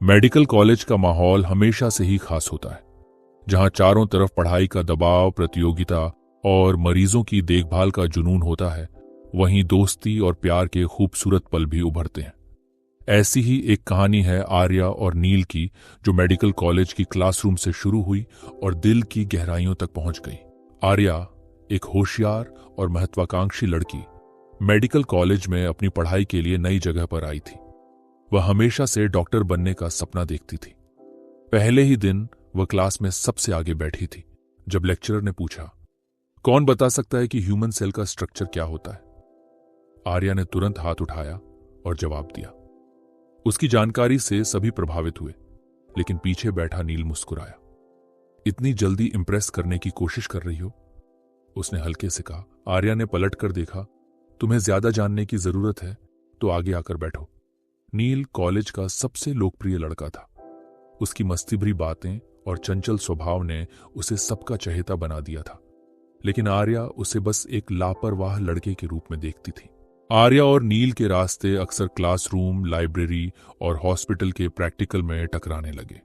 Medical college का माहौल हमेशा से ही खास होता है, जहां चारों तरफ पढ़ाई का दबाव, प्रतियोगिता और मरीजों की देखभाल का जुनून होता है। वहीं दोस्ती और प्यार के खूबसूरत पल भी उभरते हैं। ऐसी ही एक कहानी है आर्या और नील की, जो मेडिकल कॉलेज की क्लासरूम से शुरू हुई और दिल की गहराइयों तक पहुंच गई। आर्या, एक होशियार और महत्वाकांक्षी लड़की, मेडिकल कॉलेज में अपनी पढ़ाई के लिए नई जगह पर आई थी। वह हमेशा से डॉक्टर बनने का सपना देखती थी। पहले ही दिन वह क्लास में सबसे आगे बैठी थी। जब लेक्चरर ने पूछा, कौन बता सकता है कि ह्यूमन सेल का स्ट्रक्चर क्या होता है, आर्या ने तुरंत हाथ उठाया और जवाब दिया। उसकी जानकारी से सभी प्रभावित हुए, लेकिन पीछे बैठा नील मुस्कुराया। इतनी जल्दी इंप्रेस करने की कोशिश कर रही हो, उसने हल्के से कहा। आर्या ने पलट कर देखा। तुम्हें ज्यादा जानने की जरूरत है तो आगे आकर बैठो। नील कॉलेज का सबसे लोकप्रिय लड़का था। उसकी मस्ती भरी बातें और चंचल स्वभाव ने उसे सबका चहेता बना दिया था, लेकिन आर्या उसे बस एक लापरवाह लड़के के रूप में देखती थी। आर्या और नील के रास्ते अक्सर क्लासरूम, लाइब्रेरी और हॉस्पिटल के प्रैक्टिकल में टकराने लगे।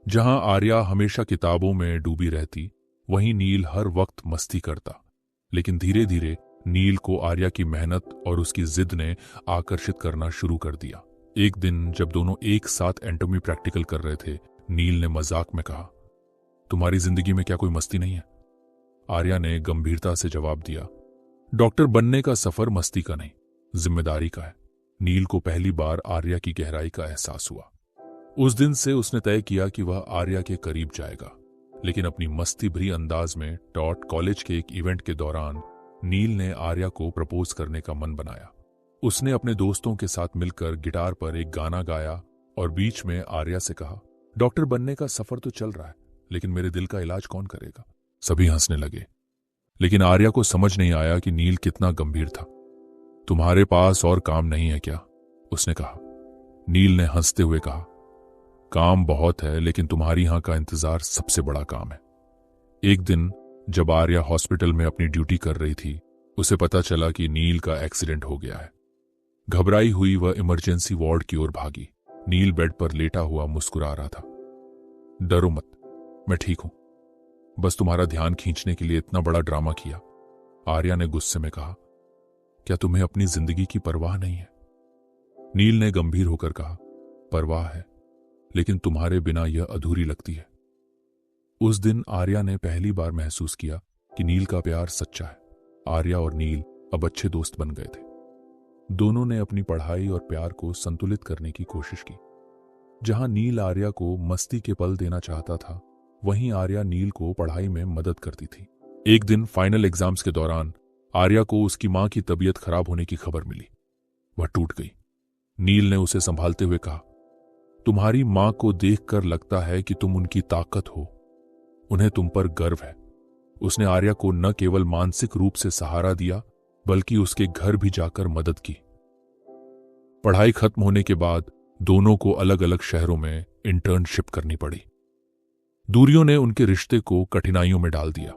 जहां आर्या हमेशा किताबों में डूबी रहती, वहीं नील हर वक्त मस्ती करता। लेकिन धीरे धीरे नील को आर्या की मेहनत और उसकी जिद ने आकर्षित करना शुरू कर दिया। एक दिन जब दोनों एक साथ एंटोमी प्रैक्टिकल कर रहे थे, नील ने मजाक में कहा, तुम्हारी जिंदगी में क्या कोई मस्ती नहीं है? आर्या ने गंभीरता से जवाब दिया, डॉक्टर बनने का सफर मस्ती का नहीं, जिम्मेदारी का है। नील को पहली बार आर्या की गहराई का एहसास हुआ। उस दिन से उसने तय किया कि वह आर्या के करीब जाएगा। लेकिन अपनी मस्ती भरी अंदाज में टॉट कॉलेज के एक इवेंट के दौरान नील ने आर्या को प्रपोज करने का मन बनाया। उसने अपने दोस्तों के साथ मिलकर गिटार पर एक गाना गाया और बीच में आर्या से कहा, डॉक्टर बनने का सफर तो चल रहा है, लेकिन मेरे दिल का इलाज कौन करेगा? सभी हंसने लगे, लेकिन आर्या को समझ नहीं आया कि नील कितना गंभीर था। तुम्हारे पास और काम नहीं है क्या? उसने कहा। नील ने हंसते हुए कहा, काम बहुत है, लेकिन तुम्हारी यहां का इंतजार सबसे बड़ा काम है। एक दिन जब आर्या हॉस्पिटल में अपनी ड्यूटी कर रही थी, उसे पता चला कि नील का एक्सीडेंट हो गया है। घबराई हुई वह इमरजेंसी वार्ड की ओर भागी। नील बेड पर लेटा हुआ मुस्कुरा रहा था। डरो मत, मैं ठीक हूं, बस तुम्हारा ध्यान खींचने के लिए इतना बड़ा ड्रामा किया। आर्या ने गुस्से में कहा, क्या तुम्हें अपनी जिंदगी की परवाह नहीं है? नील ने गंभीर होकर कहा, परवाह है, लेकिन तुम्हारे बिना यह अधूरी लगती है। उस दिन आर्या ने पहली बार महसूस किया कि नील का प्यार सच्चा है। आर्या और नील अब अच्छे दोस्त बन गए थे। दोनों ने अपनी पढ़ाई और प्यार को संतुलित करने की कोशिश की। जहां नील आर्या को मस्ती के पल देना चाहता था, वहीं आर्या नील को पढ़ाई में मदद करती थी। एक दिन फाइनल एग्जाम्स के दौरान आर्या को उसकी मां की तबीयत खराब होने की खबर मिली। वह टूट गई। नील ने उसे संभालते हुए कहा, तुम्हारी मां को देखकर लगता है कि तुम उनकी ताकत हो, उन्हें तुम पर गर्व है। उसने आर्या को न केवल मानसिक रूप से सहारा दिया, बल्कि उसके घर भी जाकर मदद की। पढ़ाई खत्म होने के बाद दोनों को अलग अलग शहरों में इंटर्नशिप करनी पड़ी। दूरियों ने उनके रिश्ते को कठिनाइयों में डाल दिया।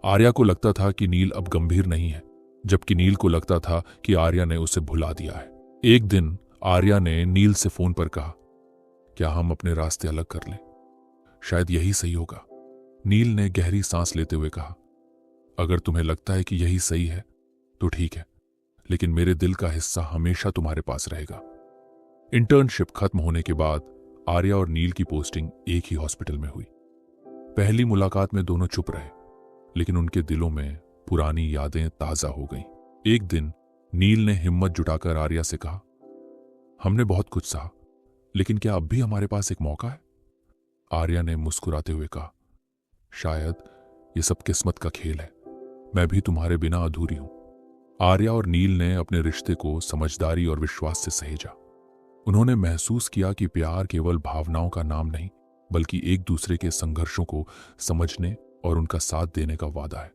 आर्या को लगता था कि नील अब गंभीर नहीं है, जबकि नील को लगता था कि आर्या ने उसे भुला दिया है। एक दिन आर्या ने नील से फोन पर कहा, क्या हम अपने रास्ते अलग कर लें? शायद यही सही होगा। नील ने गहरी सांस लेते हुए कहा, अगर तुम्हें लगता है कि यही सही है तो ठीक है, लेकिन मेरे दिल का हिस्सा हमेशा तुम्हारे पास रहेगा। इंटर्नशिप खत्म होने के बाद आर्या और नील की पोस्टिंग एक ही हॉस्पिटल में हुई। पहली मुलाकात में दोनों चुप रहे, लेकिन उनके दिलों में पुरानी यादें ताजा हो गईं। एक दिन नील ने हिम्मत जुटाकर आर्या से कहा, हमने बहुत कुछ सहा, लेकिन क्या अब भी हमारे पास एक मौका है? आर्या ने मुस्कुराते हुए कहा, शायद ये सब किस्मत का खेल है, मैं भी तुम्हारे बिना अधूरी हूं। आर्या और नील ने अपने रिश्ते को समझदारी और विश्वास से सहेजा। उन्होंने महसूस किया कि प्यार केवल भावनाओं का नाम नहीं, बल्कि एक दूसरे के संघर्षों को समझने और उनका साथ देने का वादा है।